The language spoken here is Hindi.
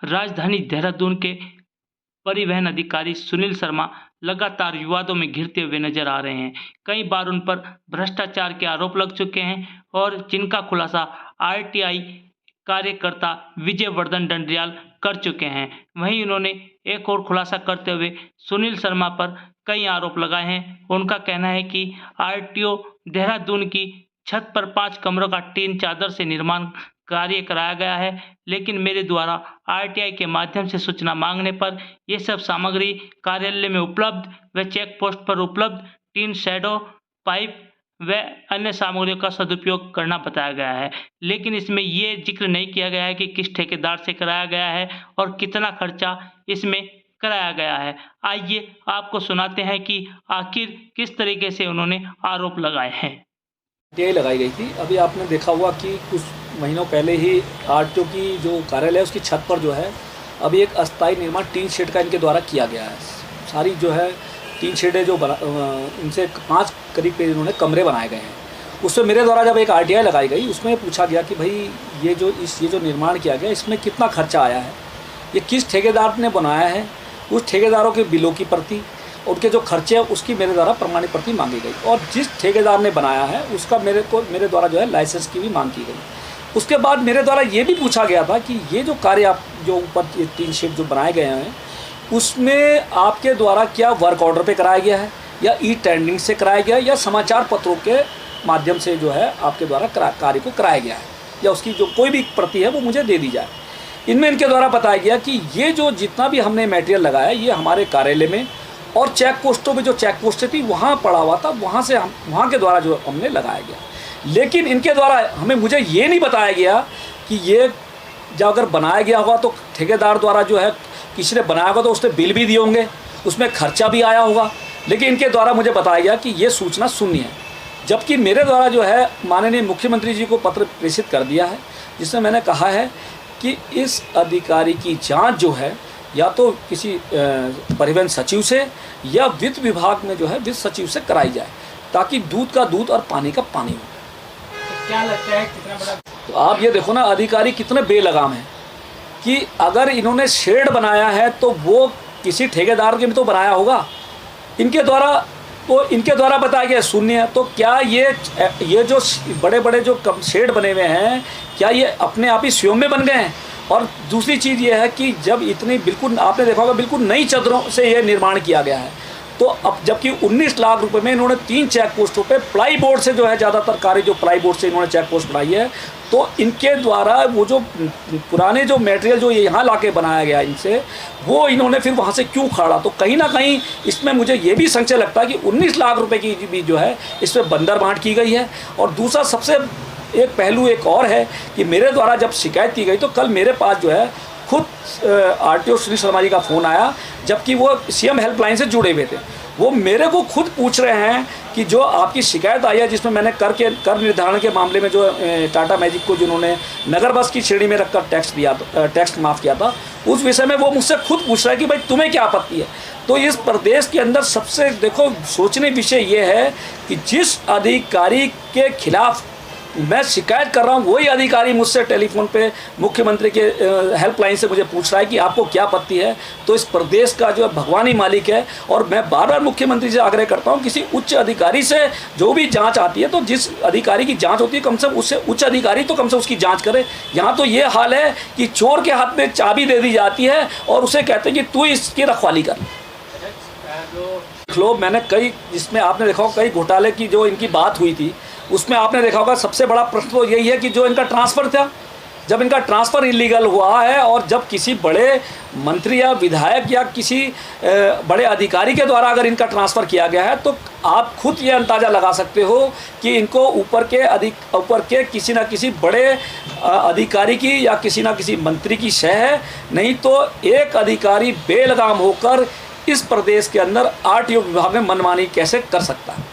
राजधानी देहरादून के परिवहन अधिकारी सुनील शर्मा लगातार विवादों में घिरते हुए नजर आ रहे हैं। कई बार उन पर भ्रष्टाचार के आरोप लग चुके हैं और जिनका खुलासा आरटीआई कार्यकर्ता विजयवर्धन डंडरियाल कर चुके हैं। वहीं उन्होंने एक और खुलासा करते हुए सुनील शर्मा पर कई आरोप लगाए हैं। उनका कहना है कि आरटीओ देहरादून की छत पर 5 कमरों का टीन चादर से निर्माण कार्य कराया गया है, लेकिन मेरे द्वारा आरटीआई के माध्यम से सूचना मांगने पर ये सब सामग्री कार्यालय में उपलब्ध व चेक पोस्ट पर उपलब्ध टीन शैडो पाइप व अन्य सामग्रियों का सदुपयोग करना बताया गया है। लेकिन इसमें ये जिक्र नहीं किया गया है कि किस ठेकेदार से कराया गया है और कितना खर्चा इसमें कराया गया है। आइए आपको सुनाते हैं कि आखिर किस तरीके से उन्होंने आरोप लगाए हैं। आरटीआई लगाई गई थी। अभी आपने देखा हुआ कि कुछ महीनों पहले ही आरटीओ की जो कार्यालय है उसकी छत पर जो है अभी एक अस्थायी निर्माण टीन शेड का इनके द्वारा किया गया है। सारी जो है टीन शेडें जो इनसे 5 करीब के इन्होंने कमरे बनाए गए हैं। उसमें मेरे द्वारा जब एक आरटीआई लगाई गई उसमें पूछा गया कि भाई ये जो निर्माण किया गया इसमें कितना खर्चा आया है, ये किस ठेकेदार ने बनाया है, उस ठेकेदारों के बिलों की प्रति, उनके जो खर्चे हैं उसकी मेरे द्वारा प्रमाणित प्रति मांगी गई और जिस ठेकेदार ने बनाया है उसका मेरे द्वारा जो है लाइसेंस की भी मांग की गई। उसके बाद मेरे द्वारा ये भी पूछा गया था कि ये जो कार्य आप जो ऊपर टीन शेड जो बनाए गए हैं उसमें आपके द्वारा क्या वर्क ऑर्डर पे कराया गया है या ई टेंडरिंग से कराया गया है या समाचार पत्रों के माध्यम से जो है आपके द्वारा कार्य को कराया गया है या उसकी जो कोई भी प्रति है वो मुझे दे दी जाए। इनमें इनके द्वारा बताया गया कि ये जो जितना भी हमने मटेरियल लगाया ये हमारे कार्यालय में और चेक पोस्टों में जो चेक पोस्टें थी वहाँ पड़ा हुआ था, वहाँ के द्वारा जो हमने लगाया गया। लेकिन इनके द्वारा मुझे ये नहीं बताया गया कि ये जब अगर बनाया गया होगा तो ठेकेदार द्वारा जो है किसी ने बनाया होगा तो उसने बिल भी दिए होंगे, उसमें खर्चा भी आया होगा। लेकिन इनके द्वारा मुझे बताया गया कि ये सूचना शून्य है, जबकि मेरे द्वारा जो है माननीय मुख्यमंत्री जी को पत्र प्रेषित कर दिया है जिसमें मैंने कहा है कि इस अधिकारी की जाँच जो है या तो किसी परिवहन सचिव से या वित्त विभाग में जो है वित्त सचिव से कराई जाए ताकि दूध का दूध और पानी का पानी हो। तो क्या लगता है कितना बड़ा? तो आप ये देखो ना अधिकारी कितने बेलगाम हैं कि अगर इन्होंने शेड बनाया है तो वो किसी ठेकेदार के भी तो बनाया होगा। इनके द्वारा बताया गया शून्य। तो क्या ये जो बड़े बड़े जो शेड बने हुए हैं क्या ये अपने आप ही स्वयं में बन गए हैं? और दूसरी चीज़ ये है कि जब इतनी बिल्कुल आपने देखा होगा बिल्कुल नई चादरों से ये निर्माण किया गया है तो अब जबकि 19 लाख रुपए में इन्होंने 3 चेक पोस्टों पे प्लाई बोर्ड से जो है ज़्यादातर कार्य जो प्लाई बोर्ड से इन्होंने चेक पोस्ट बनाई है तो इनके द्वारा वो जो पुराने जो मटेरियल जो ये यहाँ लाके बनाया गया इनसे वो इन्होंने फिर वहाँ से क्यों खाड़ा। तो कहीं ना कहीं इसमें मुझे ये भी संशय लगता है कि 19 लाख रुपये की भी जो है इसमें बंदर बांट की गई है। और दूसरा सबसे एक पहलू एक और है कि मेरे द्वारा जब शिकायत की गई तो कल मेरे पास जो है खुद आरटीओ सुनील शर्मा जी का फ़ोन आया, जबकि वो सीएम हेल्पलाइन से जुड़े हुए थे। वो मेरे को खुद पूछ रहे हैं कि जो आपकी शिकायत आई है जिसमें मैंने कर निर्धारण के मामले में जो टाटा मैजिक को जिन्होंने नगर बस की श्रेणी में रखकर टैक्स माफ़ किया था उस विषय में वो मुझसे खुद पूछ रहा है कि भाई तुम्हें क्या आपत्ति है। तो इस प्रदेश के अंदर सबसे देखो सोचने विषय ये है कि जिस अधिकारी के खिलाफ मैं शिकायत कर रहा हूँ वही अधिकारी मुझसे टेलीफोन पे मुख्यमंत्री के हेल्पलाइन से मुझे पूछ रहा है कि आपको क्या आपत्ति है। तो इस प्रदेश का जो भगवान ही मालिक है और मैं बार बार मुख्यमंत्री से आग्रह करता हूँ किसी उच्च अधिकारी से जो भी जांच आती है तो जिस अधिकारी की जांच होती है कम से कम उससे उच्च अधिकारी तो कम से उसकी जाँच करे। यहाँ तो ये हाल है कि चोर के हाथ में चाबी दे दी जाती है और उसे कहते हैं कि तू इसकी रखवाली कर लो। मैंने कई जिसमें आपने देखा होगा कई घोटाले की जो इनकी बात हुई थी उसमें आपने देखा होगा सबसे बड़ा प्रश्न तो यही है कि जो इनका ट्रांसफ़र था, जब इनका ट्रांसफ़र इलीगल हुआ है और जब किसी बड़े मंत्री या विधायक या किसी बड़े अधिकारी के द्वारा अगर इनका ट्रांसफ़र किया गया है तो आप खुद ये अंदाज़ा लगा सकते हो कि इनको ऊपर के किसी न किसी बड़े अधिकारी की या किसी न किसी मंत्री की शय है। नहीं तो एक अधिकारी बेलगाम होकर इस प्रदेश के अंदर आरटीओ विभाग में मनमानी कैसे कर सकता है।